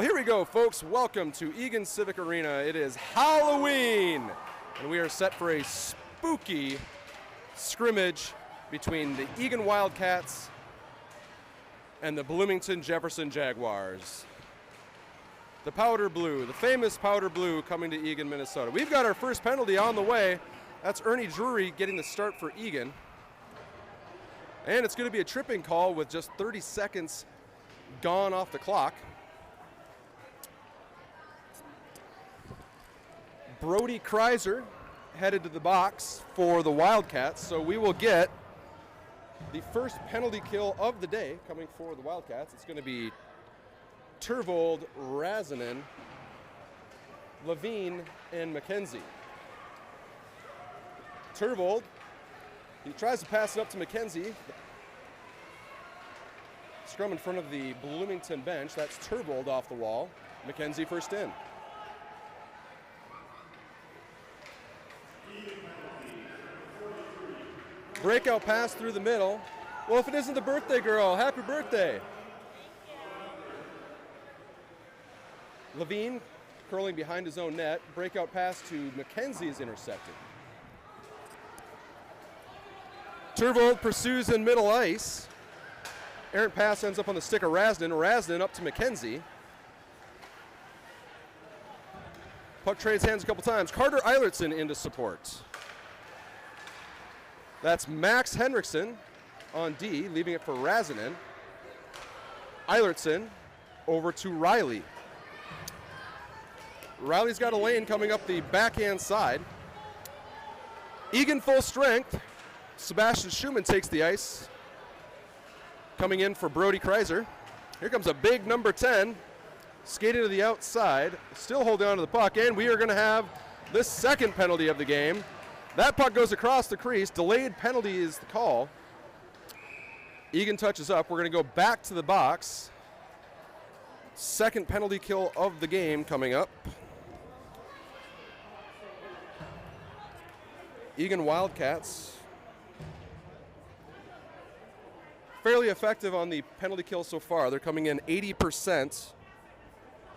Well, here we go, folks. Welcome to Eagan Civic Arena. It is Halloween, and we are set for a spooky scrimmage between the Eagan Wildcats and the Bloomington Jefferson Jaguars. The powder blue, the famous powder blue, coming to Eagan, Minnesota. We've got our first penalty on the way. That's Ernie Drury getting the start for Eagan. And it's going to be a tripping call with just 30 seconds gone off the clock. Kryzer headed to the box for the Wildcats, so we will get the first penalty kill of the day coming for the Wildcats. It's going to be Turvold, Rasinen, Lavine, and MacKenzie. Turvold, he tries to pass it up to MacKenzie. Scrum in front of the Bloomington bench. That's Turvold off the wall. MacKenzie first in. Breakout pass through the middle. Well, if it isn't the birthday girl, happy birthday. Lavine curling behind his own net. Breakout pass to MacKenzie is intercepted. Turvold pursues in middle ice. Errant pass ends up on the stick of Rasinen. Rasinen up to MacKenzie. Puck trades hands a couple times. Carter Eilertson into support. That's Max Henrickson on D, leaving it for Rasinen. Eilertson over to Riley. Riley's got a lane coming up the backhand side. Eagan full strength. Sebastian Schuman takes the ice. Coming in for Kryzer. Here comes a big number 10. Skating to the outside. Still holding on to the puck, and we are going to have the second penalty of the game. That puck goes across the crease. Delayed penalty is the call. Eagan touches up. We're going to go back to the box. Second penalty kill of the game coming up. Eagan Wildcats fairly effective on the penalty kill so far. They're coming in 80%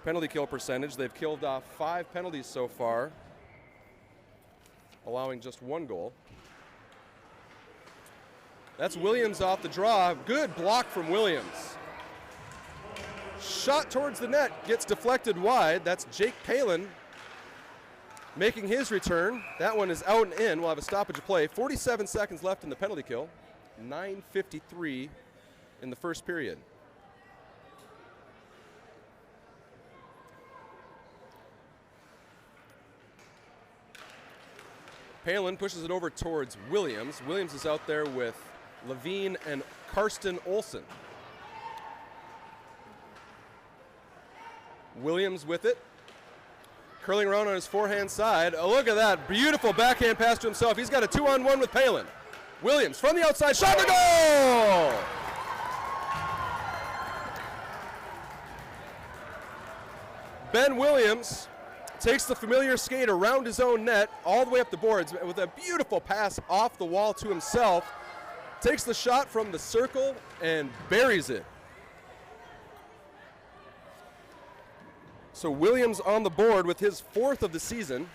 penalty kill percentage. They've killed off 5 penalties so far, allowing just 1 goal. That's Williams off the draw. Good block from Williams. Shot towards the net, gets deflected wide. That's Jake Palen making his return. That one is out and in. We'll have a stoppage of play. 47 seconds left in the penalty kill. 9:53 in the first period. Palen pushes it over towards Williams. Williams is out there with Lavine and Olson. Williams with it. Curling around on his forehand side. Oh, look at that. Beautiful backhand pass to himself. He's got a 2-on-1 with Palen. Williams from the outside. Shot to goal! Ben Williams takes the familiar skate around his own net all the way up the boards with a beautiful pass off the wall to himself. Takes the shot from the circle and buries it. So Williams on the board with his 4th of the season.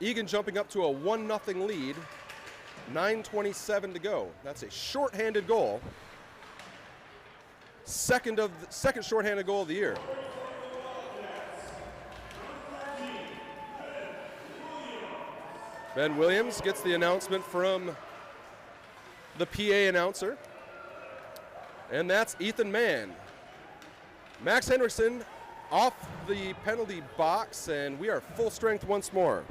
Eagan jumping up to a 1-0 lead. 9:27 to go. That's a shorthanded goal. Second shorthanded goal of the year. Ben Williams gets the announcement from the PA announcer. And that's Ethan Mann. Max Henrickson off the penalty box, and we are full strength once more.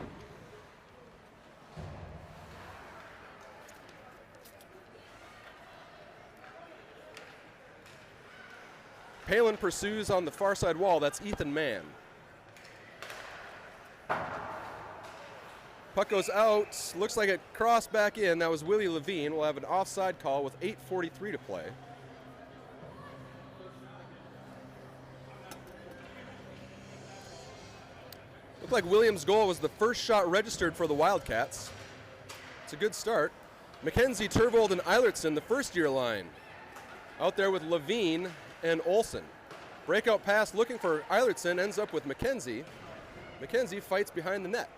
Palen pursues on the far side wall. That's Ethan Mann. Puck goes out. Looks like it crossed back in. That was Willie Lavine. We'll have an offside call with 8:43 to play. Looked like Williams' goal was the first shot registered for the Wildcats. It's a good start. MacKenzie, Turvold, and Eilertson, the first-year line. Out there with Lavine and Olson. Breakout pass looking for Eilertson, ends up with MacKenzie. MacKenzie fights behind the net.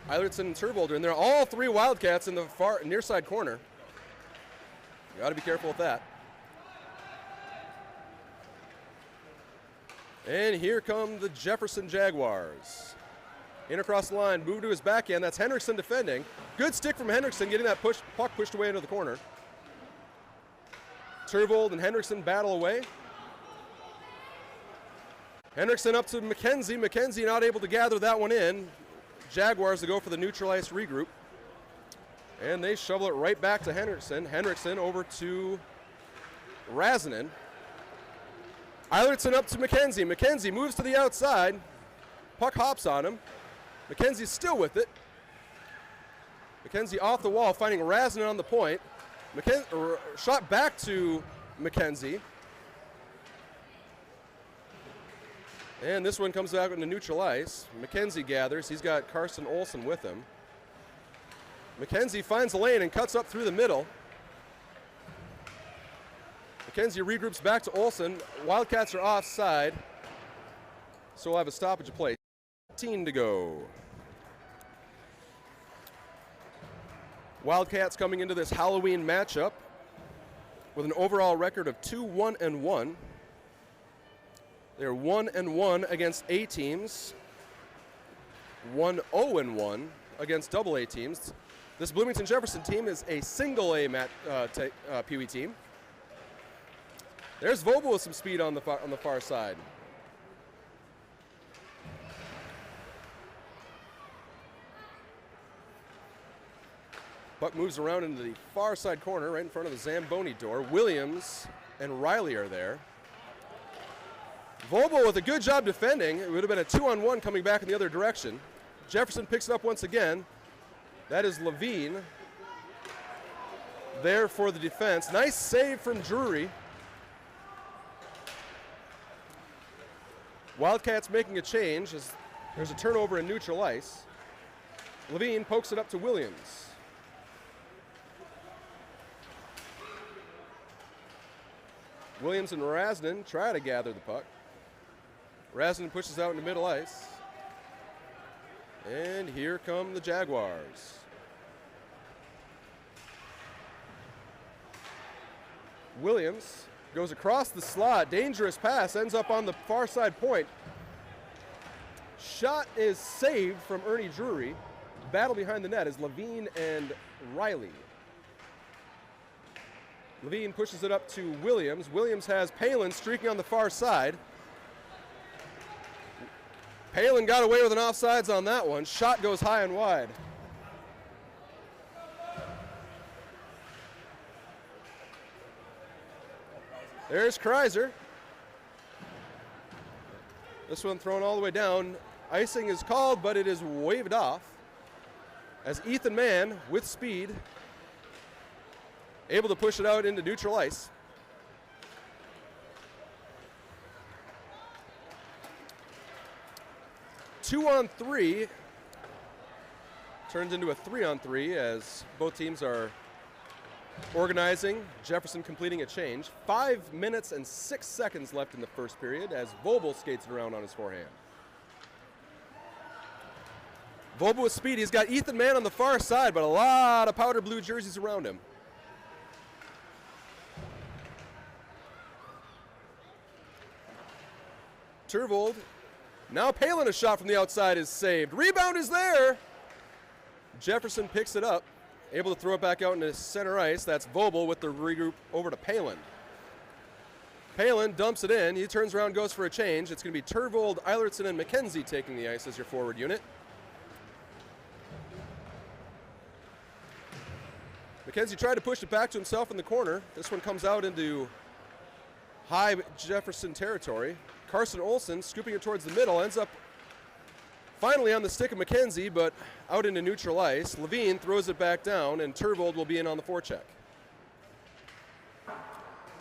Eilertson and Turvold are in there. All three Wildcats in the far near side corner. You got to be careful with that. And here come the Jefferson Jaguars. In across the line, move to his backhand. That's Henrickson defending. Good stick from Henrickson, getting that puck pushed away into the corner. Turvold and Henrickson battle away. Henrickson up to MacKenzie. MacKenzie not able to gather that one in. Jaguars to go for the neutral ice regroup. And they shovel it right back to Henrickson. Henrickson over to Rasinen. Eilertson up to MacKenzie. MacKenzie moves to the outside. Puck hops on him. MacKenzie's still with it. MacKenzie off the wall, finding Rasinen on the point. Shot back to MacKenzie. And this one comes out into neutral ice. MacKenzie gathers. He's got Carson Olson with him. MacKenzie finds a lane and cuts up through the middle. MacKenzie regroups back to Olson. Wildcats are offside, so we'll have a stoppage of play. 15 to go. Wildcats coming into this Halloween matchup with an overall record of 2-1-1. They're 1-1 against A teams, 1-0-1 against double A teams. This Bloomington Jefferson team is a single A Pee-wee team. There's Vogel with some speed on the far side. Puck moves around into the far side corner right in front of the Zamboni door. Williams and Riley are there. Vogel with a good job defending. It would have been a 2-on-1 coming back in the other direction. Jefferson picks it up once again. That is Lavine there for the defense. Nice save from Drury. Wildcats making a change as there's a turnover in neutral ice. Lavine pokes it up to Williams. Williams and Rasinen try to gather the puck. Rasinen pushes out into middle ice. And here come the Jaguars. Williams goes across the slot. Dangerous pass, ends up on the far side point. Shot is saved from Ernie Drury. Battle behind the net is Lavine and Riley. Lavine pushes it up to Williams. Williams has Palen streaking on the far side. Palen got away with an offsides on that one. Shot goes high and wide. There's Kryzer. This one thrown all the way down. Icing is called, but it is waved off as Ethan Mann, with speed, able to push it out into neutral ice. Two-on-three turns into a 3-on-3 as both teams are organizing. Jefferson completing a change. 5 minutes and 6 seconds left in the first period as Vogel skates it around on his forehand. Vogel with speed. He's got Ethan Mann on the far side, but a lot of powder blue jerseys around him. Turvold. Now Palen, a shot from the outside is saved. Rebound is there. Jefferson picks it up, able to throw it back out into center ice. That's Vogel with the regroup over to Palen. Palen dumps it in. He turns around, goes for a change. It's going to be Turvold, Eilertson, and MacKenzie taking the ice as your forward unit. MacKenzie tried to push it back to himself in the corner. This one comes out into high Jefferson territory. Carson Olson scooping it towards the middle, ends up finally on the stick of MacKenzie, but out into neutral ice. Lavine throws it back down, and Turvold will be in on the forecheck.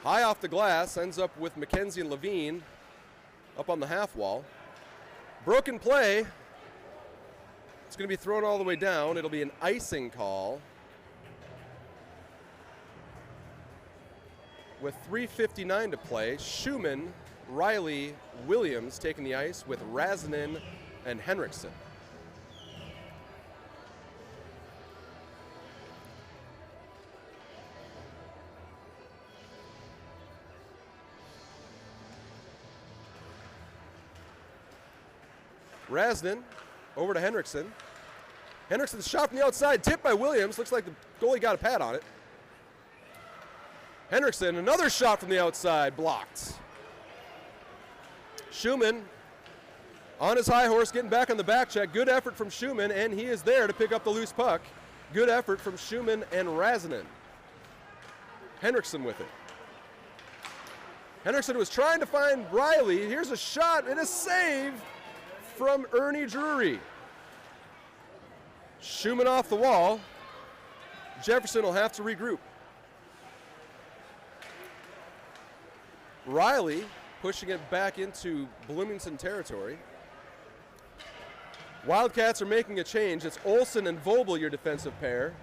High off the glass, ends up with MacKenzie and Lavine up on the half wall. Broken play. It's going to be thrown all the way down. It'll be an icing call. with 3:59 to play. Schuman, Riley, Williams taking the ice with Rasinen and Henrickson. Rasinen over to Henrickson. Henrickson's shot from the outside, tipped by Williams. Looks like the goalie got a pad on it. Henrickson, another shot from the outside, blocked. Schuman on his high horse, getting back on the back check. Good effort from Schuman, and he is there to pick up the loose puck. Good effort from Schuman and Rasinen. Henrickson with it. Henrickson was trying to find Riley. Here's a shot and a save from Drury. Schuman off the wall. Jefferson will have to regroup. Riley pushing it back into Bloomington territory. Wildcats are making a change. It's Olson and Vobel, your defensive pair.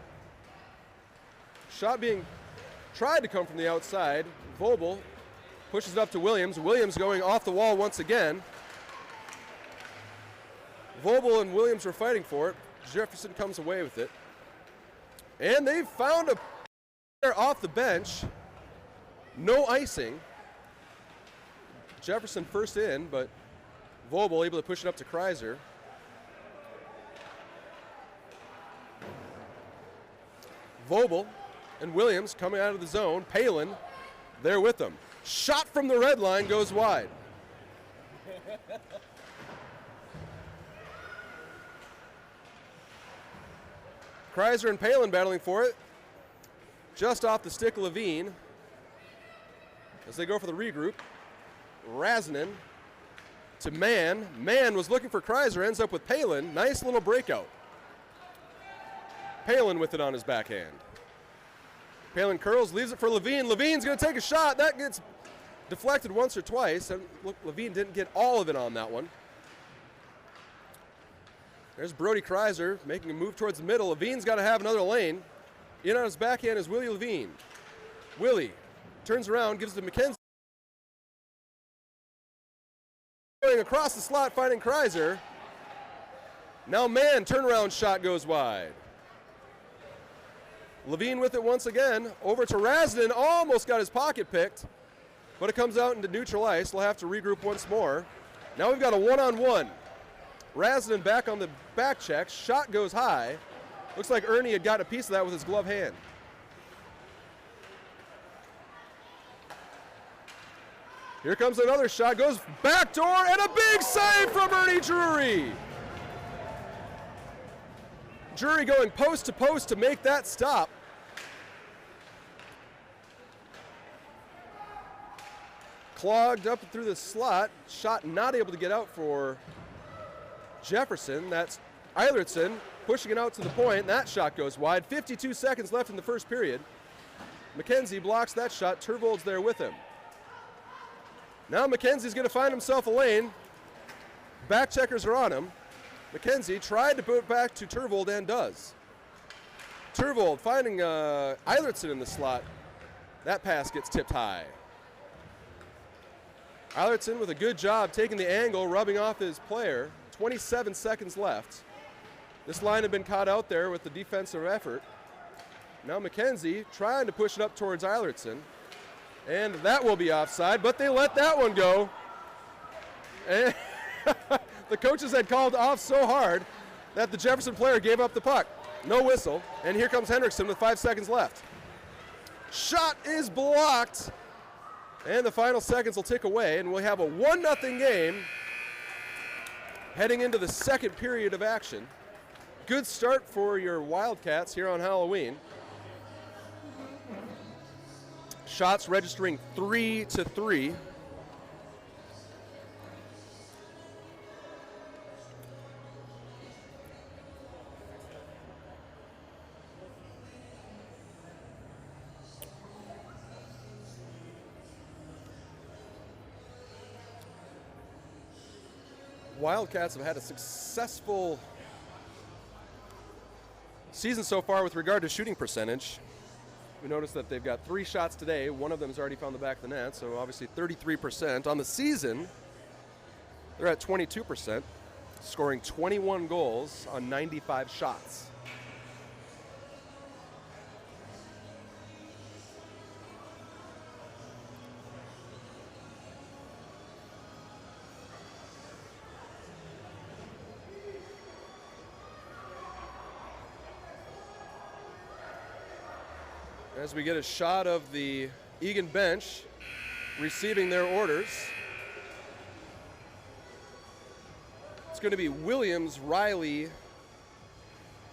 Shot being tried to come from the outside. Vobel pushes it up to Williams. Williams going off the wall once again. Vobel and Williams were fighting for it. Jefferson comes away with it. And they found a player off the bench. No icing. Jefferson first in, but Vobel able to push it up to Kryzer. Vobel and Williams coming out of the zone. Palen there with them. Shot from the red line goes wide. Kryzer and Palen battling for it. Just off the stick, Lavine. As they go for the regroup. Rasinen to Mann. Mann was looking for Kryzer, ends up with Palen. Nice little breakout. Palen with it on his backhand. Palen curls, leaves it for Lavine. Lavine's going to take a shot. That gets deflected once or twice. And look, Lavine didn't get all of it on that one. There's Kryzer making a move towards the middle. Lavine's got to have another lane. In on his backhand is Willie Lavine. Willie turns around, gives it to MacKenzie. Going across the slot, finding Kryzer. Now Mann, turnaround shot goes wide. Lavine with it once again. Over to Rasinen, almost got his pocket picked, but it comes out into neutral ice. We'll have to regroup once more. Now we've got a one-on-one. Rasinen back on the back check. Shot goes high. Looks like Ernie had got a piece of that with his glove hand. Here comes another shot. Goes back door and a big save from Drury. Drury going post to post to make that stop. Clogged up through the slot. Shot not able to get out for Jefferson. That's Eilertson pushing it out to the point. That shot goes wide. 52 seconds left in the first period. MacKenzie blocks that shot. Turvold's there with him. Now MacKenzie's going to find himself a lane. Back checkers are on him. MacKenzie tried to put it back to Turvold and does. Turvold finding Eilertson in the slot. That pass gets tipped high. Eilertson with a good job taking the angle, rubbing off his player. 27 seconds left. This line had been caught out there with the defensive effort. Now MacKenzie trying to push it up towards Eilertson. And that will be offside, but they let that one go. And the coaches had called off so hard that the Jefferson player gave up the puck. No whistle, and here comes Henrickson with 5 seconds left. Shot is blocked, and the final seconds will tick away, and we'll have a 1-0 game heading into the second period of action. Good start for your Wildcats here on Halloween. Shots registering 3-3. Wildcats have had a successful season so far with regard to shooting percentage. We noticed that they've got 3 shots today. One of them has already found the back of the net, so obviously 33%. On the season, they're at 22%, scoring 21 goals on 95 shots. As we get a shot of the Eagan bench receiving their orders. It's going to be Williams, Riley,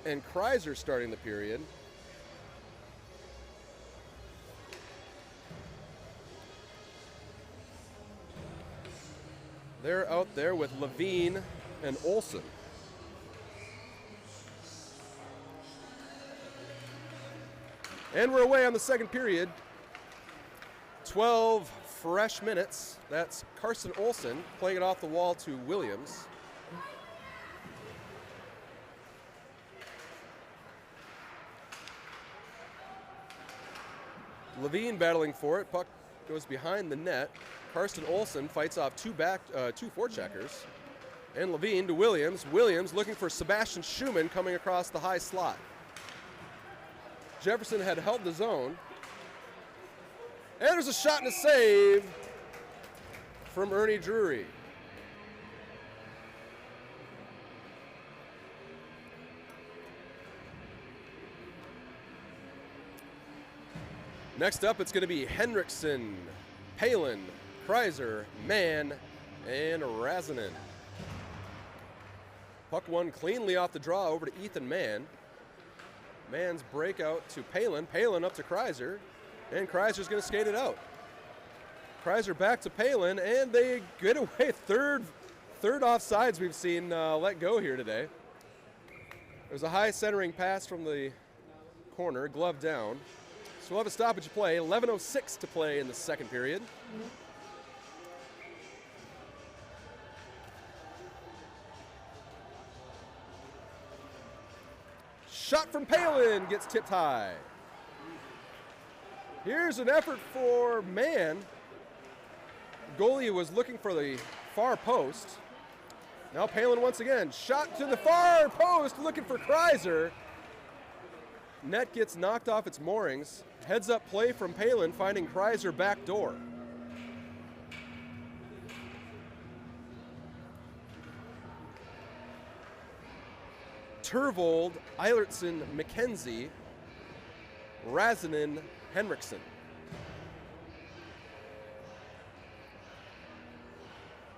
and Kryzer starting the period. They're out there with Lavine and Olson. And we're away on the second period. 12 fresh minutes. That's Carson Olson playing it off the wall to Williams. Lavine battling for it. Puck goes behind the net. Carson Olson fights off two forecheckers. And Lavine to Williams. Williams looking for Sebastian Schuman coming across the high slot. Jefferson had held the zone. And there's a shot and a save from Ernie Drury. Next up, it's going to be Henrickson, Palen, Kryzer, Mann, and Rasinen. Puck won cleanly off the draw over to Ethan Mann. Mann's breakout to Palen. Palen up to Kryzer. And Kryzer's going to skate it out. Kryzer back to Palen, and they get away. Third offsides we've seen let go here today. There's a high centering pass from the corner, glove down. So we'll have a stoppage of play. 11:06 to play in the second period. Shot from Palen gets tipped high. Here's an effort for Mann. Goalie was looking for the far post. Now Palen once again. Shot to the far post, looking for Kryzer. Net gets knocked off its moorings. Heads up play from Palen, finding Kryzer back door. Turvold, Eilertson, MacKenzie, Rasinen, Henrickson.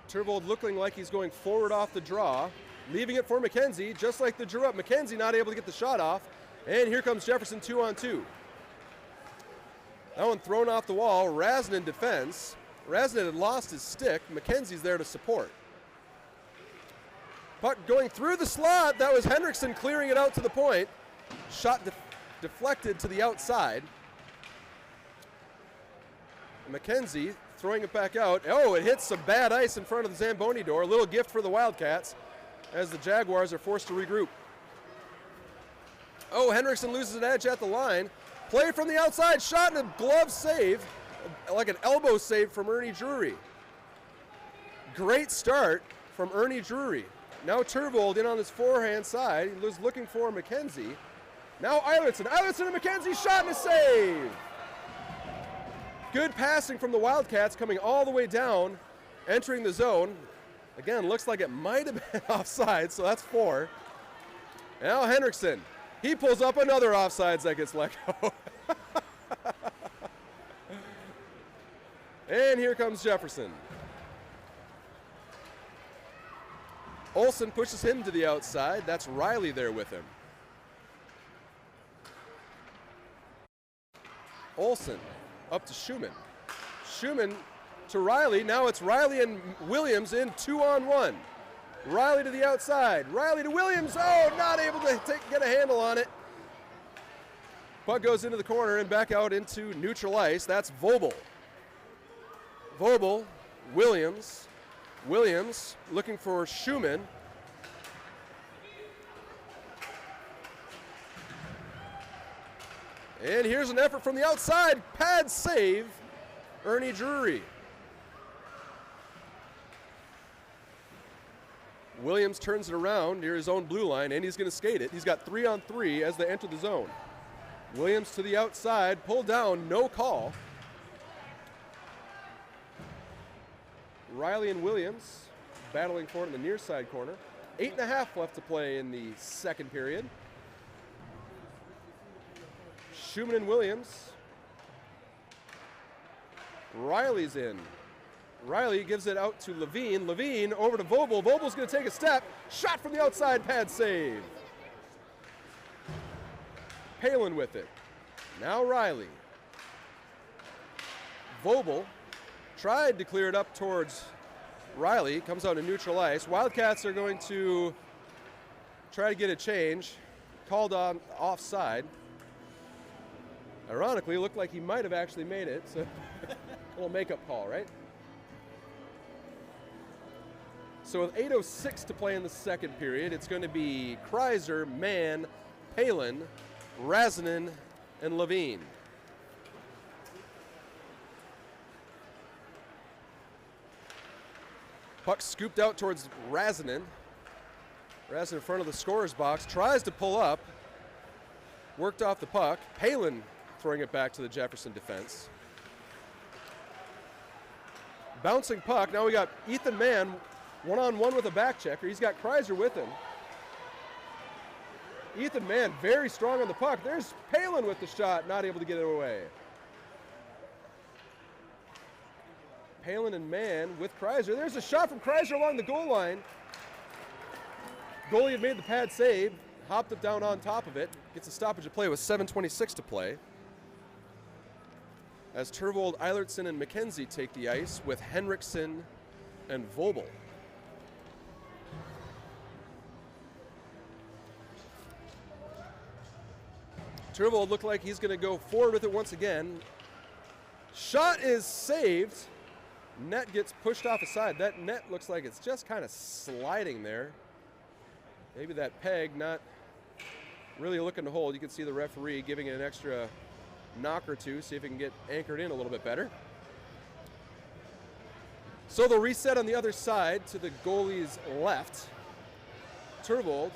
Turvold looking like he's going forward off the draw, leaving it for MacKenzie, just like the drew up. MacKenzie not able to get the shot off, and here comes Jefferson 2-on-2. That one thrown off the wall. Rasinen defends. Rasinen had lost his stick. MacKenzie's there to support. Puck going through the slot. That was Henrickson clearing it out to the point. Shot deflected to the outside. MacKenzie throwing it back out. Oh, it hits some bad ice in front of the Zamboni door. A little gift for the Wildcats as the Jaguars are forced to regroup. Oh, Henrickson loses an edge at the line. Play from the outside. Shot and a glove save, like an elbow save from Ernie Drury. Great start from Ernie Drury. Now Turvold in on his forehand side. He was looking for MacKenzie. Now Eilertson. Eilertson and MacKenzie, shot and a save. Good passing from the Wildcats coming all the way down, entering the zone. Again, looks like it might have been offside, so that's 4. Now Henrickson. He pulls up another offsides that gets let go. And here comes Jefferson. Olson pushes him to the outside. That's Riley there with him. Olson up to Schuman. Schuman to Riley. Now it's Riley and Williams in 2-on-1. Riley to the outside. Riley to Williams. Oh, not able to get a handle on it. Puck goes into the corner and back out into neutral ice. That's Vobel. Vobel, Williams. Williams looking for Schuman. And here's an effort from the outside. Pad save, Ernie Drury. Williams turns it around near his own blue line, and he's going to skate it. He's got 3-on-3 as they enter the zone. Williams to the outside, pulled down, no call. Riley and Williams battling for it in the near side corner. 8.5 left to play in the second period. Schuman and Williams. Riley's in. Riley gives it out to Lavine. Lavine over to Vogel. Vogel's going to take a step. Shot from the outside, pad save. Palen with it. Now Riley. Vogel tried to clear it up towards Riley. Comes out to neutral ice. Wildcats are going to try to get a change. Called on offside. Ironically, it looked like he might have actually made it. So a little makeup call, right? So with 8:06 to play in the second period, it's going to be Kryzer, Mann, Palen, Rasinen, and Lavine. Puck scooped out towards Rasinen. Rasinen in front of the scorer's box, tries to pull up. Worked off the puck. Palen throwing it back to the Jefferson defense. Bouncing puck. Now we got Ethan Mann one-on-one with a back checker. He's got Kryzer with him. Ethan Mann very strong on the puck. There's Palen with the shot, not able to get it away. Palen and Mann with Kryzer. There's a shot from Kryzer along the goal line. Goalie had made the pad save, hopped it down on top of it, gets a stoppage of play with 7:26 to play. As Turvold, Eilertson, and MacKenzie take the ice with Henrickson and Vogel. Turvold looked like he's going to go forward with it once again. Shot is saved. Net gets pushed off the side. That net looks like it's just kind of sliding there. Maybe that peg not really looking to hold. You can see the referee giving it an extra knock or two, see if it can get anchored in a little bit better. So they'll reset on the other side to the goalie's left. Turvold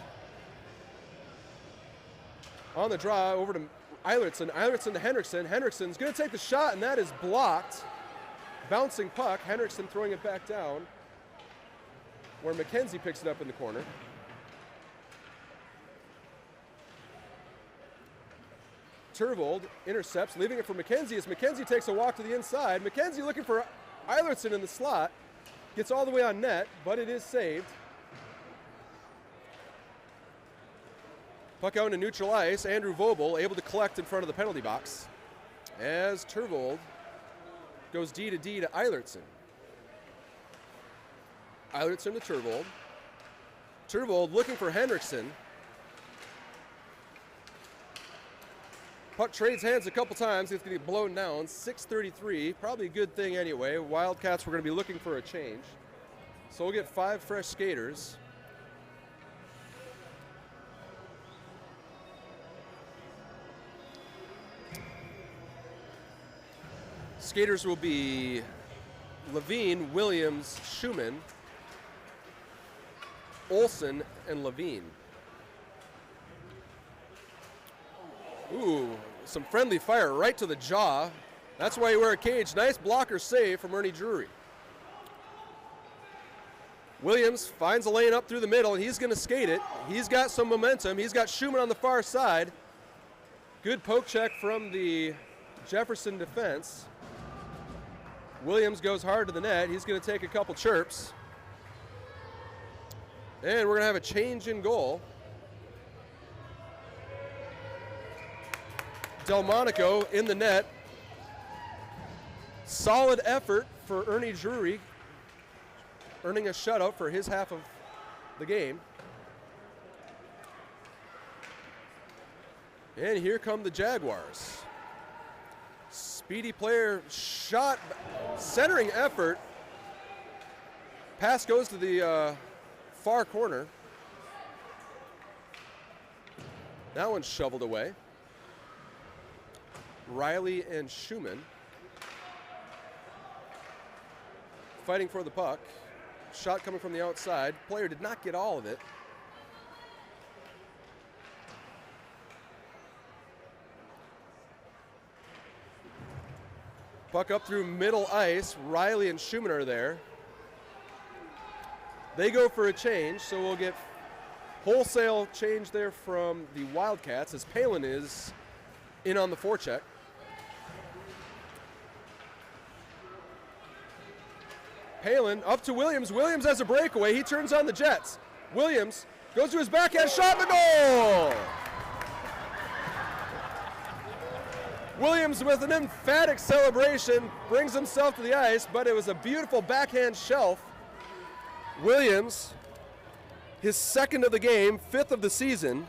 on the draw over to Eilertson. Eilertson to Henrickson. Henrickson's going to take the shot, and that is blocked. Bouncing puck. Henrickson throwing it back down where MacKenzie picks it up in the corner. Turvold intercepts, leaving it for MacKenzie as MacKenzie takes a walk to the inside. MacKenzie looking for Eilertson in the slot. Gets all the way on net, but it is saved. Puck out into neutral ice. Andrew Vogel able to collect in front of the penalty box as Turvold goes D to D to Eilertson. Eilertson to Turvold. Turvold looking for Henrickson. Puck trades hands a couple times. It's going to get blown down. 6:33. Probably a good thing anyway. Wildcats were going to be looking for a change. So we'll get 5 fresh skaters. Skaters will be Lavine, Williams, Schuman, Olson, and Lavine. Ooh, some friendly fire right to the jaw. That's why you wear a cage. Nice blocker save from Ernie Drury. Williams finds a lane up through the middle, and he's going to skate it. He's got some momentum. He's got Schuman on the far side. Good poke check from the Jefferson defense. Williams goes hard to the net. He's going to take a couple chirps. And we're going to have a change in goal. Delmonico in the net. Solid effort for Ernie Drury, earning a shutout for his half of the game. And here come the Jaguars. Speedy player shot, centering effort. Pass goes to the far corner. That one's shoveled away. Riley and Schuman fighting for the puck. Shot coming from the outside. Player did not get all of it. Puck up through middle ice. Riley and Schuman are there. They go for a change, so we'll get wholesale change there from the Wildcats as Palen is in on the forecheck. Palen up to Williams. Williams has a breakaway. He turns on the Jets. Williams goes to his backhand shot and the goal! Williams with an emphatic celebration brings himself to the ice, but it was a beautiful backhand shelf. Williams, his second of the game, fifth of the season.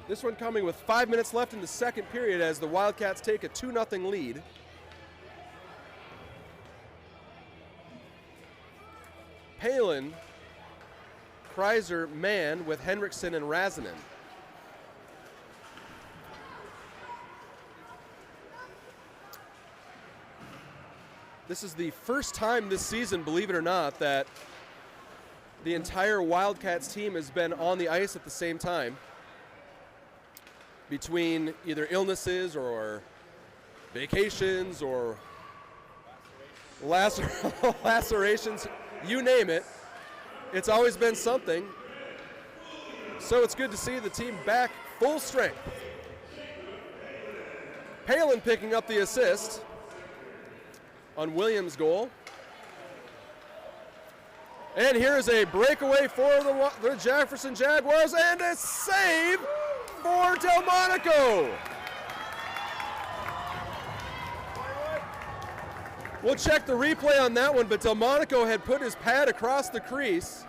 This one coming with 5 minutes left in the second period as the Wildcats take a 2-0 lead. Palen, Kryzer, Mann with Henrickson and Rasinen. This is the first time this season, believe it or not, that the entire Wildcats team has been on the ice at the same time between either illnesses or vacations or lacerations, you name it. It's always been something. So it's good to see the team back full strength. Palen picking up the assist on Williams' goal. And here's a breakaway for the Jefferson Jaguars and a save for Delmonico. We'll check the replay on that one, but Delmonico had put his pad across the crease,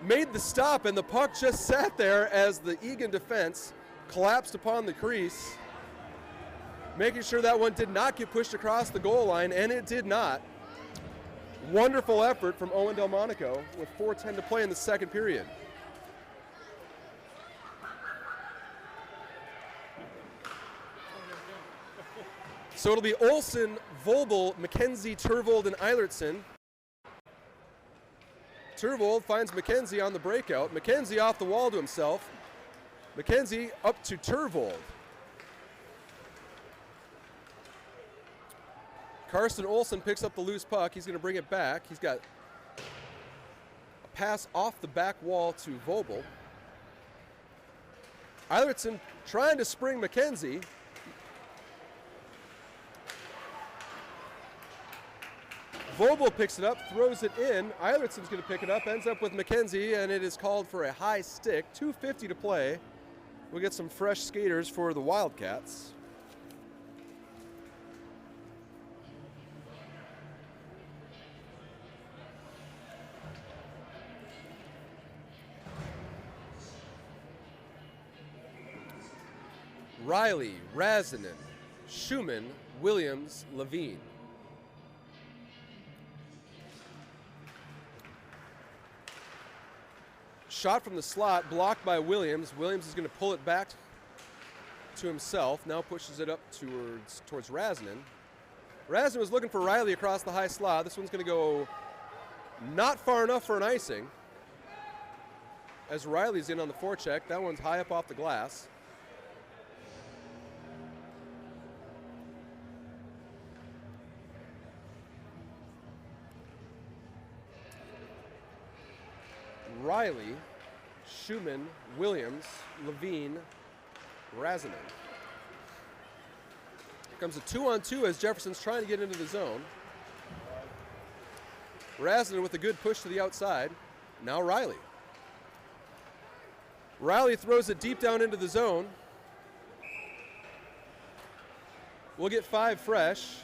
made the stop, and the puck just sat there as the Eagan defense collapsed upon the crease, making sure that one did not get pushed across the goal line, and it did not. Wonderful effort from Owen Delmonico with 4:10 to play in the second period. So it'll be Olson, Vogel, MacKenzie, Turvold, and Eilertson. Turvold finds MacKenzie on the breakout. MacKenzie off the wall to himself. MacKenzie up to Turvold. Carson Olson picks up the loose puck. He's going to bring it back. He's got a pass off the back wall to Vogel. Eilertson trying to spring MacKenzie. Vogel picks it up, throws it in. Eilertson's going to pick it up, ends up with MacKenzie, and it is called for a high stick. 2:50 to play. We'll get some fresh skaters for the Wildcats. Riley, Rasinen, Schuman, Williams, Lavine. Shot from the slot, blocked by Williams. Williams is going to pull it back to himself. Now pushes it up towards Rasinen. Rasinen was looking for Riley across the high slot. This one's going to go not far enough for an icing. As Riley's in on the forecheck. That one's high up off the glass. Riley, Schuman, Williams, Lavine, Rasinen. Here comes a 2-on-2 as Jefferson's trying to get into the zone. Rasinen with a good push to the outside. Now Riley. Riley throws it deep down into the zone. We'll get 5 fresh.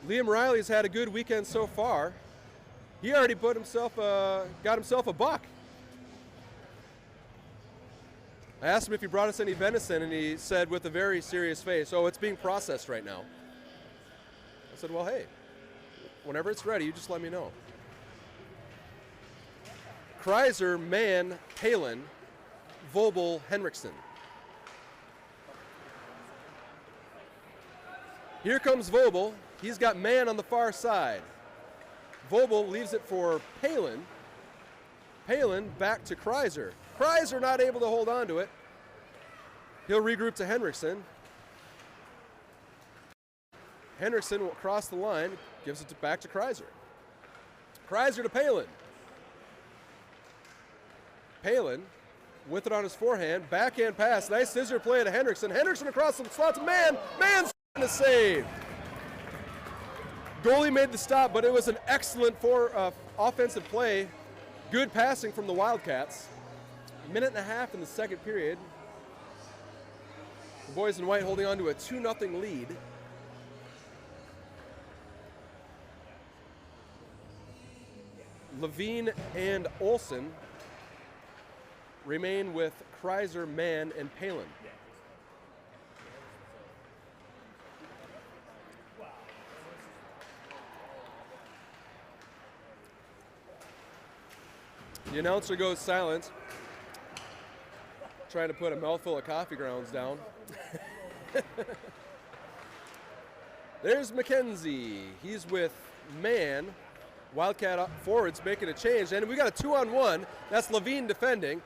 Liam Riley's had a good weekend so far. He already got himself a buck. I asked him if he brought us any venison, and he said with a very serious face, "Oh, it's being processed right now." I said, "Well, hey, whenever it's ready, you just let me know." Kryzer, Mann, Palen, Vobel, Henrickson. Here comes Vobel. He's got Mann on the far side. Vobel leaves it for Palen. Palen back to Kryzer. Kryzer not able to hold on to it. He'll regroup to Henrickson. Henrickson will cross the line, gives it back to Kryzer. Kryzer to Palen. Palen with it on his forehand, backhand pass, nice scissor play to Henrickson. Henrickson across the slot to Mann. Mann's a save. Goalie made the stop, but it was an excellent offensive play. Good passing from the Wildcats. A minute and a half in the second period. The boys in white holding on to a 2-0 lead. Lavine and Olson remain with Kryzer, Mann, and Palen. The announcer goes silent, trying to put a mouthful of coffee grounds down. There's MacKenzie. He's with Mann. Wildcat forwards making a change, and we got a 2-on-1. That's Lavine defending.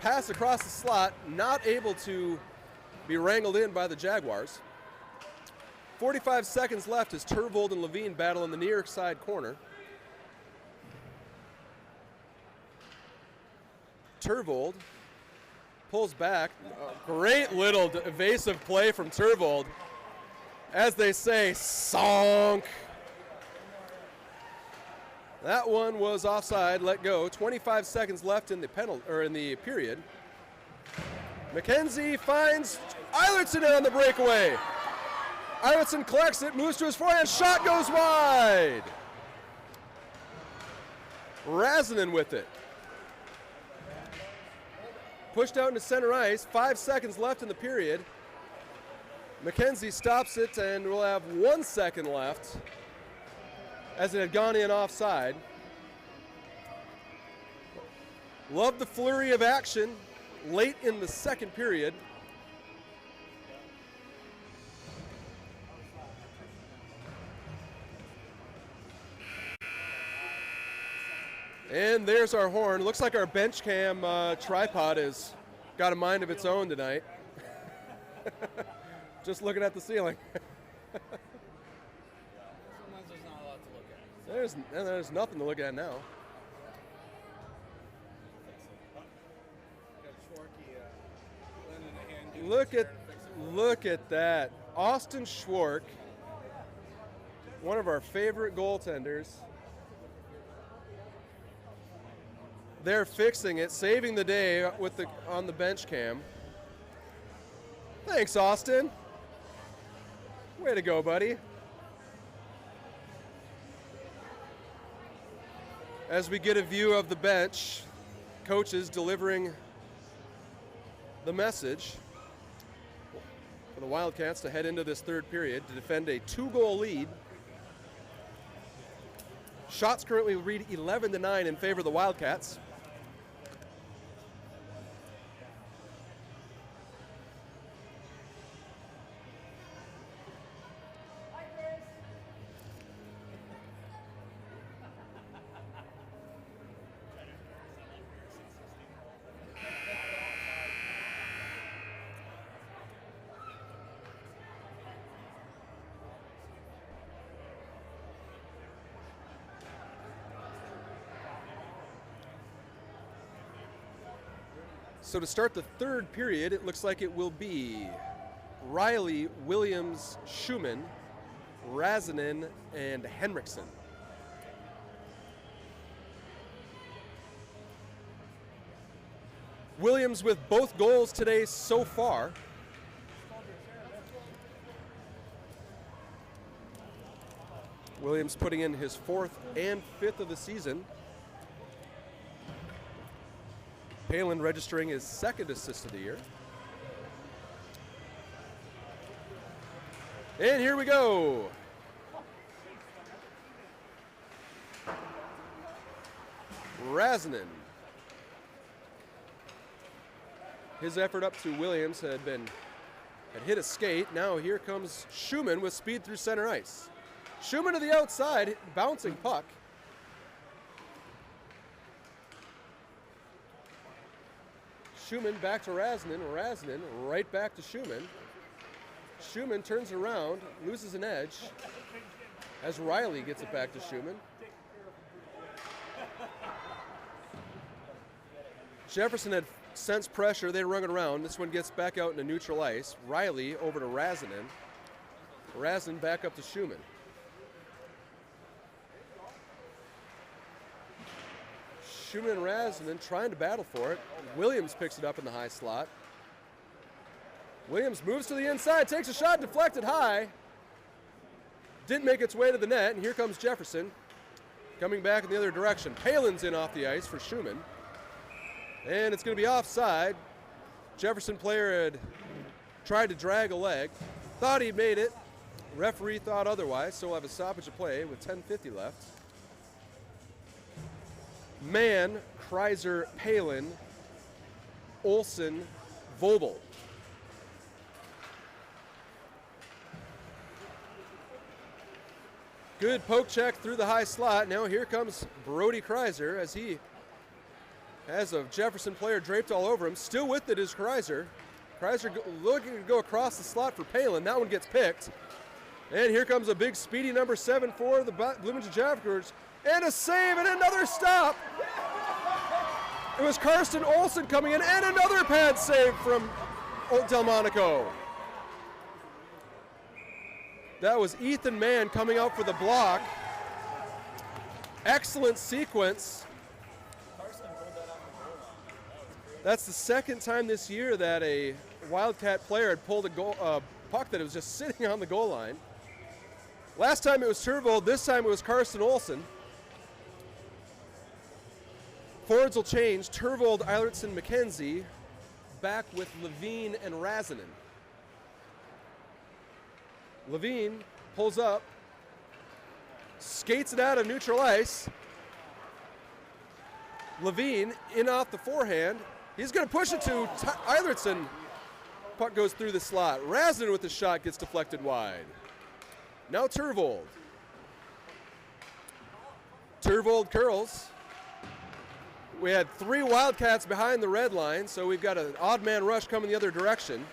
Pass across the slot, not able to be wrangled in by the Jaguars. 45 seconds left as Turvold and Lavine battle in the near side corner. Turvold pulls back. Great little evasive play from Turvold. As they say, SONK. That one was offside, let go. 25 seconds left in the period. MacKenzie finds Eilertson on the breakaway. Eilertson collects it, moves to his forehand, shot goes wide. Rasinen with it. Pushed out into center ice, 5 seconds left in the period. MacKenzie stops it, and we'll have 1 second left as it had gone in offside. Love the flurry of action late in the second period. And there's our horn. Looks like our bench cam tripod has got a mind of its own tonight. Just looking at the ceiling. Sometimes there's not a lot to look at. There's nothing to look at now. Look at that. Austin Schwark, one of our favorite goaltenders. They're fixing it, saving the day with on the bench cam. Thanks, Austin. Way to go, buddy. As we get a view of the bench, coaches delivering the message for the Wildcats to head into this third period to defend a 2-goal lead. Shots currently read 11-9 in favor of the Wildcats. So to start the third period, it looks like it will be Riley, Williams, Schuman, Rasinen, and Henrickson. Williams with both goals today so far. Williams putting in his 4th and 5th of the season. Palen registering his 2nd assist of the year. And here we go. Rasinen. His effort up to Williams had hit a skate. Now here comes Schuman with speed through center ice. Schuman to the outside, bouncing puck. Schuman back to Rasinen. Rasinen right back to Schuman. Schuman turns around, loses an edge as Riley gets it back to Schuman. Jefferson had sensed pressure. They rung it around. This one gets back out into neutral ice. Riley over to Rasinen. Rasinen back up to Schuman. Schuman and Rasinen trying to battle for it. Williams picks it up in the high slot. Williams moves to the inside, takes a shot, deflected high. Didn't make its way to the net, and here comes Jefferson. Coming back in the other direction. Palen's in off the ice for Schuman. And it's going to be offside. Jefferson player had tried to drag a leg. Thought he made it. Referee thought otherwise, so we'll have a stoppage of play with 10:50 left. Mann, Kryzer, Palen, Olson, Vobel. Good poke check through the high slot. Now here comes Brody Kryzer as he has a Jefferson player draped all over him. Still with it is Kryzer. Kryzer looking to go across the slot for Palen. That one gets picked. And here comes a big speedy number 7 for the Bloomington Jaguars. And a save and another stop. It was Karsten Olson coming in and another pad save from Delmonico. That was Ethan Mann coming out for the block. Excellent sequence. That's the second time this year that a Wildcat player had pulled a puck that was just sitting on the goal line. Last time it was Turvold, this time it was Karsten Olson. Forwards will change. Turvold, Eilertson, MacKenzie, back with Lavine and Rasinen. Lavine pulls up, skates it out of neutral ice. Lavine in off the forehand. He's going to push it to Eilertson. Puck goes through the slot. Rasinen with the shot gets deflected wide. Now Turvold. Turvold curls. We had 3 Wildcats behind the red line, so we've got an odd man rush coming the other direction.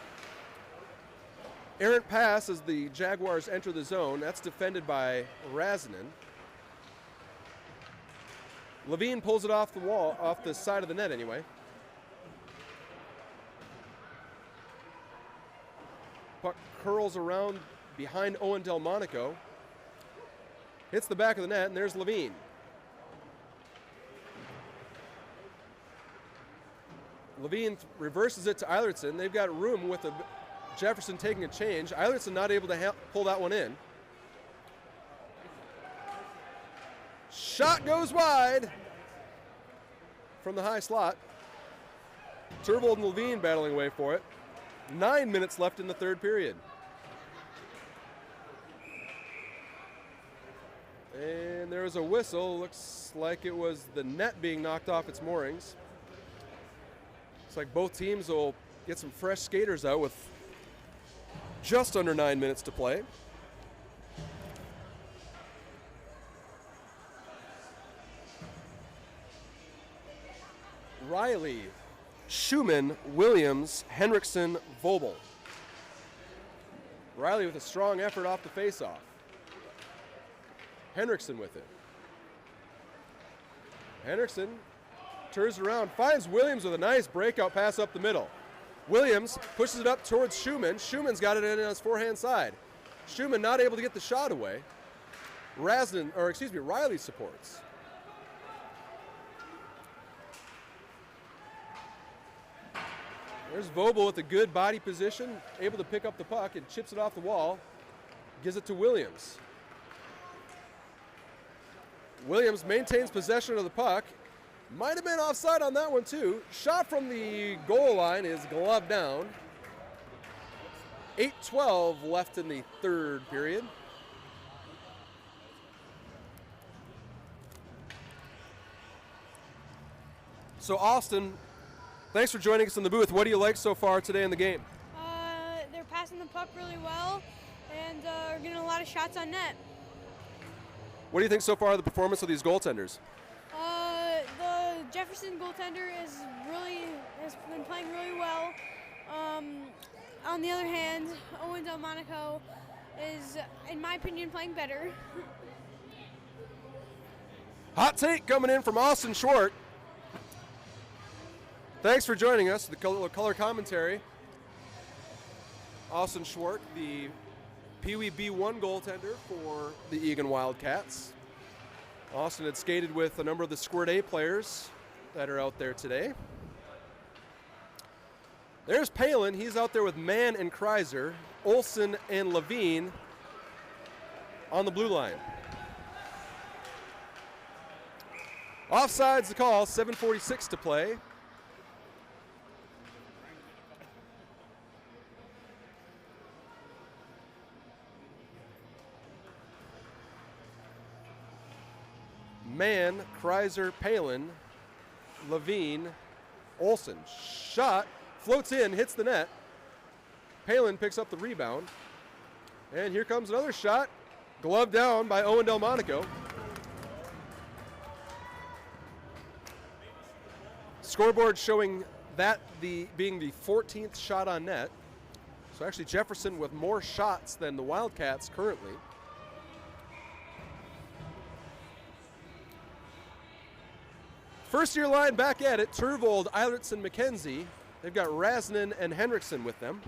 Errant pass as the Jaguars enter the zone. That's defended by Rasinen. Lavine pulls it off the wall, off the side of the net anyway. Puck curls around behind Owen Delmonico. Hits the back of the net, and there's Lavine. Lavine reverses it to Eilertson. They've got room with Jefferson taking a change. Eilertson not able to pull that one in. Shot goes wide from the high slot. Turvold and Lavine battling away for it. 9 minutes left in the third period. And there was a whistle. Looks like it was the net being knocked off its moorings. Looks like both teams will get some fresh skaters out with just under 9 minutes to play. Riley, Schuman, Williams, Henrickson, Vobel. Riley with a strong effort off the faceoff. Henrickson with it. Henrickson turns around, finds Williams with a nice breakout pass up the middle. Williams pushes it up towards Schuman. Schuman's got it in on his forehand side. Schuman not able to get the shot away. Riley supports. There's Vobel with a good body position, able to pick up the puck and chips it off the wall. Gives it to Williams. Williams maintains possession of the puck. Might have been offside on that one too. Shot from the goal line is gloved down. 8:12 left in the third period. So Austin, thanks for joining us in the booth. What do you like so far today in the game? They're passing the puck really well, and are getting a lot of shots on net. What do you think so far of the performance of these goaltenders? The Jefferson goaltender has been playing really well. On the other hand, Delmonico is, in my opinion, playing better. Hot take coming in from Austin Schwark. Thanks for joining us, the color commentary. Austin Schwark, the PeeWee B1 goaltender for the Eagan Wildcats. Austin had skated with a number of the Squirt A players that are out there today. There's Palen. He's out there with Mann and Kryzer, Olson and Lavine on the blue line. Offside's the call, 7:46 to play. Mann, Kryzer, Palen, Lavine, Olson. Shot, floats in, hits the net. Palen picks up the rebound. And here comes another shot, gloved down by Delmonico. Scoreboard showing that being the 14th shot on net. So actually Jefferson with more shots than the Wildcats currently. First year line back at it, Turvold, Eilertson, MacKenzie. They've got Rasinen and Henrickson with them.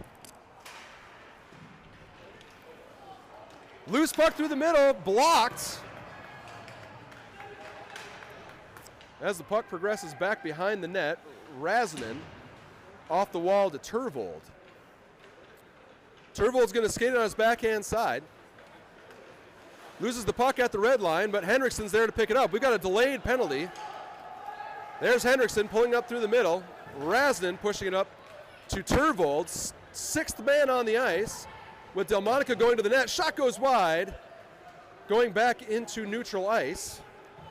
Loose puck through the middle, blocked. As the puck progresses back behind the net, Rasinen off the wall to Turvold. Turvold's going to skate on his backhand side. Loses the puck at the red line, but Henrickson's there to pick it up. We've got a delayed penalty. There's Henrickson pulling up through the middle. Rasinen pushing it up to Turvold. Sixth man on the ice with Delmonico going to the net. Shot goes wide, going back into neutral ice.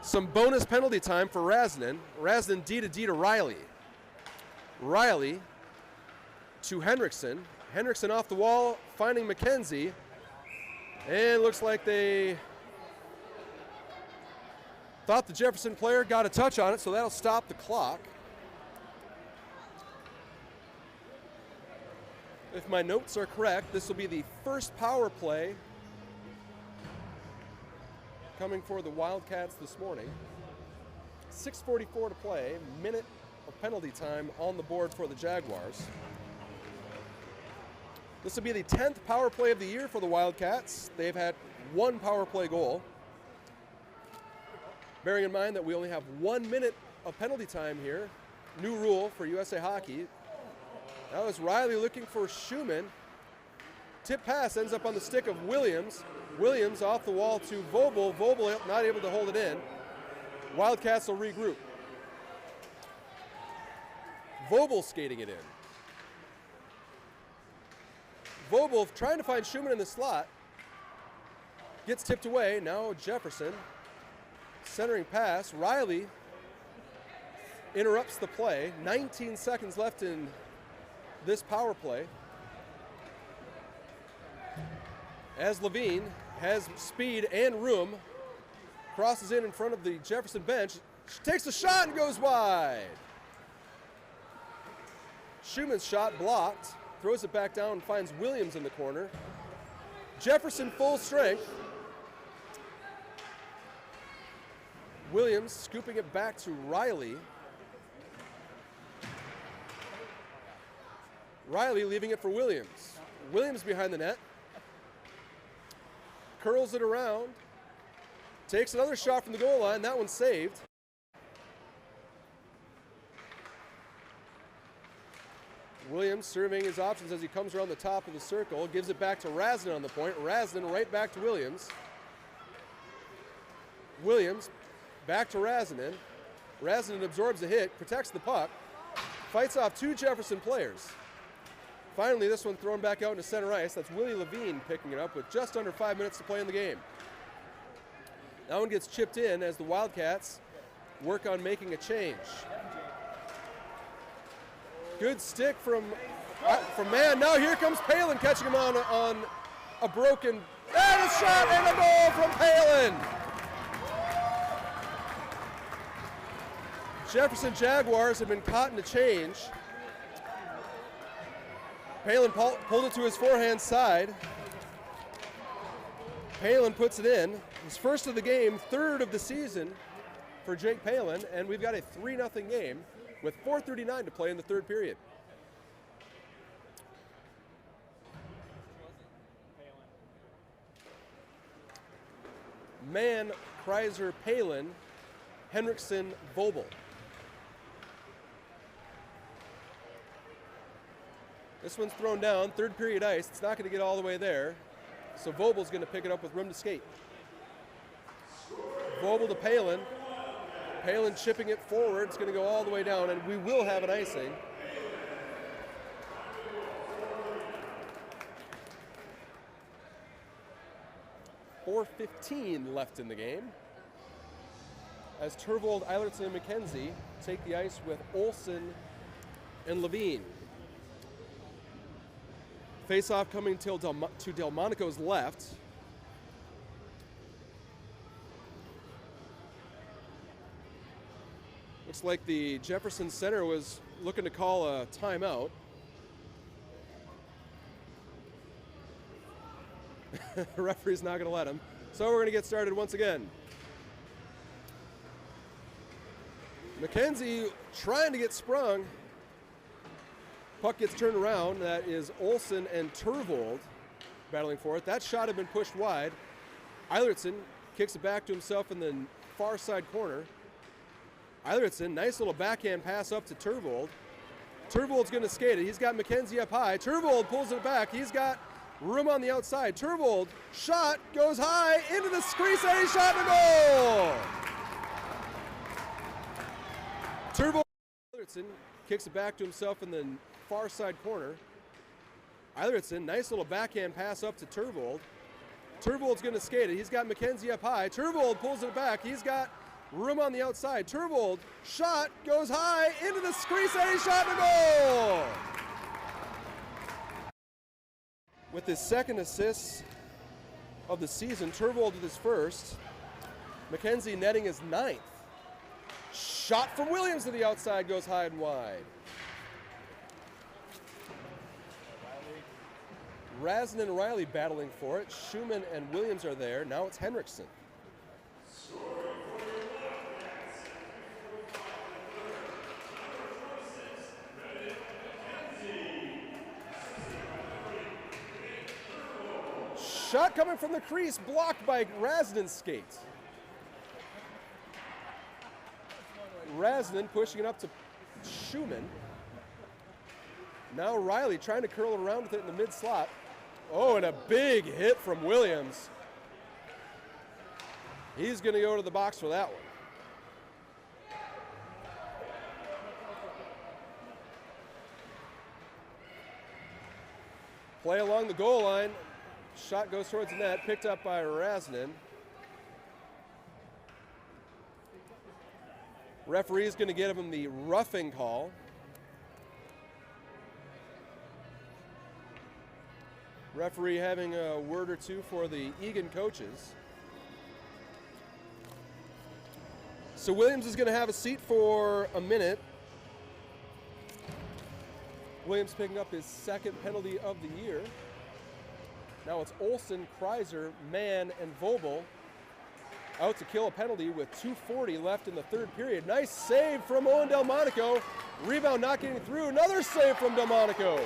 Some bonus penalty time for Rasinen. Rasinen D to Riley. Riley to Henrickson. Henrickson off the wall, finding MacKenzie. And looks like they thought the Jefferson player got a touch on it, so that'll stop the clock. If my notes are correct, this will be the first power play coming for the Wildcats this morning. 6:44 to play, minute of penalty time on the board for the Jaguars. This will be the 10th power play of the year for the Wildcats. They've had one power play goal. Bearing in mind that we only have 1 minute of penalty time here. New rule for USA Hockey. That was Riley looking for Schuman. Tip pass ends up on the stick of Williams. Williams off the wall to Vobel. Vobel not able to hold it in. Wildcats will regroup. Vobel skating it in. Vobel trying to find Schuman in the slot. Gets tipped away. Now Jefferson. Centering pass. Riley interrupts the play. 19 seconds left in this power play. As Lavine has speed and room, crosses in front of the Jefferson bench, takes a shot and goes wide. Schuman's shot blocked, throws it back down and finds Williams in the corner. Jefferson full strength. Williams scooping it back to Riley. Riley leaving it for Williams. Williams behind the net. Curls it around. Takes another shot from the goal line. That one's saved. Williams surveying his options as he comes around the top of the circle. Gives it back to Rasinen on the point. Rasinen right back to Williams. Williams back to Rasinen. Rasinen absorbs a hit, protects the puck, fights off two Jefferson players. Finally, this one thrown back out into center ice. That's Willie Lavine picking it up with just under 5 minutes to play in the game. That one gets chipped in as the Wildcats work on making a change. Good stick from Mann. Now here comes Palen catching him on a broken. And a shot and a goal from Palen. Jefferson Jaguars have been caught in a change. Palen pulled it to his forehand side. Palen puts it in. His first of the game, third of the season for Jake Palen, and we've got a 3-0 game with 4:39 to play in the third period. Mann, Kryzer, Palen, Henrickson, Vobel. This one's thrown down, third period ice. It's not going to get all the way there. So Vobel's going to pick it up with room to skate. Vobel to Palen. Palen chipping it forward. It's going to go all the way down, and we will have an icing. .4:15 left in the game as Turvold, Eilertson, and MacKenzie take the ice with Olson and Lavine. Face-off coming to Delmonico's left. Looks like the Jefferson center was looking to call a timeout. The referee's not going to let him. So we're going to get started once again. MacKenzie trying to get sprung. Puck gets turned around. That is Olson and Turvold battling for it. That shot had been pushed wide. Eilertson kicks it back to himself in the far side corner. Eilertson, nice little backhand pass up to Turvold. Turvold's going to skate it. He's got MacKenzie up high. Turvold pulls it back. He's got room on the outside. Turvold, shot, goes high, into the crease, and he shot and a goal! Turvold, Eilertson kicks it back to himself in the far side corner. Eilertson, nice little backhand pass up to Turvold. Turvold's going to skate it. He's got MacKenzie up high. Turvold pulls it back. He's got room on the outside. Turvold, shot, goes high, into the crease, and he shot and a goal! With his second assist of the season, Turvold with his first. MacKenzie netting his 9th. Shot from Williams to the outside, goes high and wide. Rasinen and Riley battling for it. Schuman and Williams are there. Now it's Henrickson. Shot coming from the crease, blocked by Rasinen's skate. Rasinen pushing it up to Schuman. Now Riley trying to curl it around with it in the mid slot. Oh, and a big hit from Williams. He's going to go to the box for that one. Play along the goal line. Shot goes towards the net, picked up by Rasinen. Referee's going to give him the roughing call. Referee having a word or two for the Eagan coaches. So Williams is going to have a seat for a minute. Williams picking up his second penalty of the year. Now it's Olson, Kryzer, Mann, and Vobel out to kill a penalty with 2:40 left in the third period. Nice save from Owen Delmonico. Rebound not getting through. Another save from Delmonico.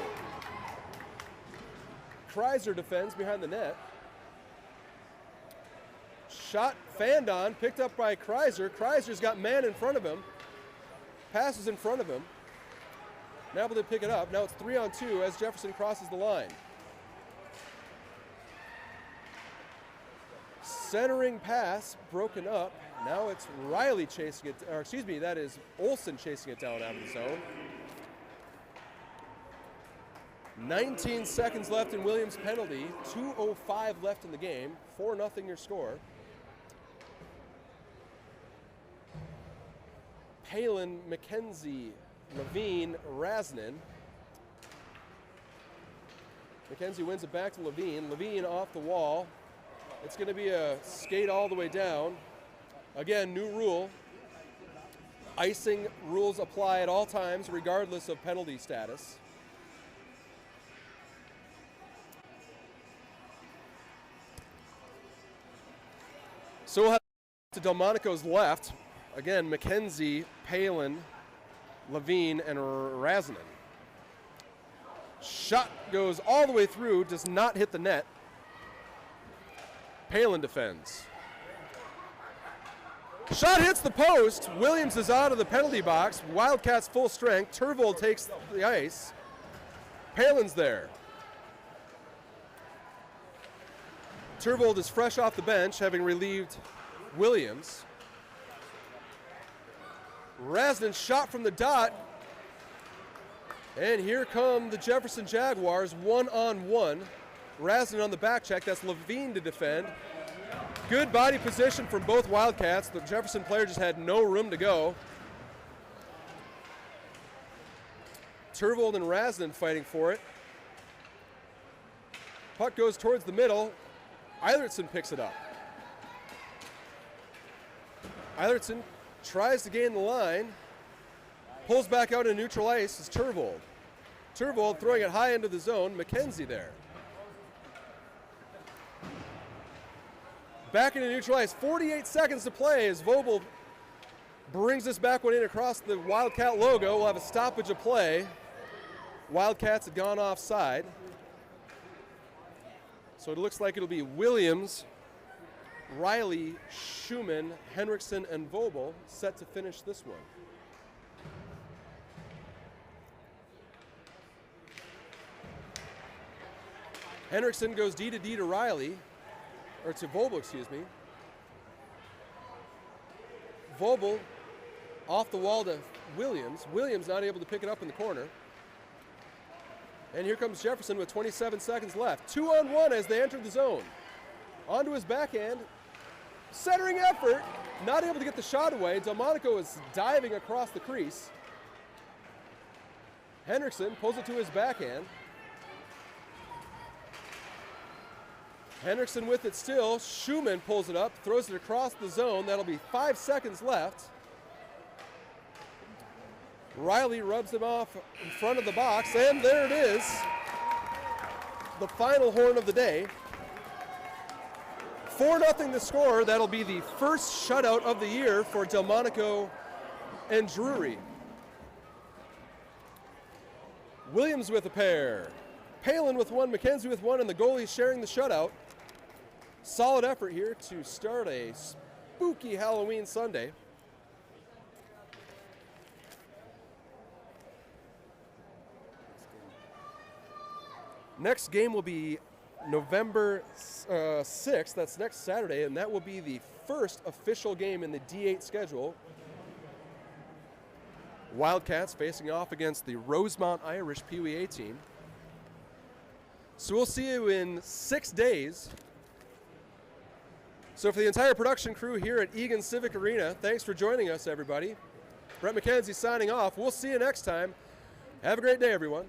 Kryzer defends behind the net. Shot fanned on, picked up by Kryzer. Kryzer's got Mann in front of him. Passes in front of him. Now able to pick it up. Now it's 3-on-2 as Jefferson crosses the line. Centering pass broken up. Now it's Riley chasing it, or excuse me, that is Olson chasing it down out of the zone. 19 seconds left in Williams' penalty. 2:05 left in the game. 4-0 your score. Palen, MacKenzie, Lavine, Rasinen. MacKenzie wins it back to Lavine. Lavine off the wall. It's going to be a skate all the way down. Again, new rule. Icing rules apply at all times, regardless of penalty status. So we'll have to Delmonico's left. Again, MacKenzie, Palen, Lavine, and Rasinen. Shot goes all the way through, does not hit the net. Palen defends. Shot hits the post. Williams is out of the penalty box. Wildcats full strength. Turvold takes the ice. Palen's there. Turvold is fresh off the bench, having relieved Williams. Rasinen shot from the dot. And here come the Jefferson Jaguars, one-on-one. Rasinen on the back check. That's Lavine to defend. Good body position from both Wildcats. The Jefferson player just had no room to go. Turvold and Rasinen fighting for it. Puck goes towards the middle. Eilertson picks it up. Eilertson tries to gain the line. Pulls back out in neutral ice is Turvold. Turvold throwing it high into the zone. MacKenzie there. Back into neutral ice. 48 seconds to play as Vogel brings this back one in across the Wildcat logo. We'll have a stoppage of play. Wildcats had gone offside. So it looks like it'll be Williams, Riley, Schuman, Henrickson, and Vogel set to finish this one. Henrickson goes D to Riley, or to Vogel, excuse me. Vogel off the wall to Williams. Williams not able to pick it up in the corner. And here comes Jefferson with 27 seconds left. 2-on-1 as they enter the zone. Onto his backhand. Centering effort. Not able to get the shot away. Delmonico is diving across the crease. Henrickson pulls it to his backhand. Henrickson with it still. Schuman pulls it up, throws it across the zone. That'll be 5 seconds left. Riley rubs him off in front of the box, and there it is. The final horn of the day. 4-0 the score. That'll be the first shutout of the year for Delmonico and Drury. Williams with a pair. Palen with one, MacKenzie with one, and the goalie sharing the shutout. Solid effort here to start a spooky Halloween Sunday. Next game will be November 6th. That's next Saturday, and that will be the first official game in the D8 schedule. Wildcats facing off against the Rosemont Irish PeeWee A team. So we'll see you in 6 days. So for the entire production crew here at Eagan Civic Arena, thanks for joining us, everybody. Brett MacKenzie signing off. We'll see you next time. Have a great day, everyone.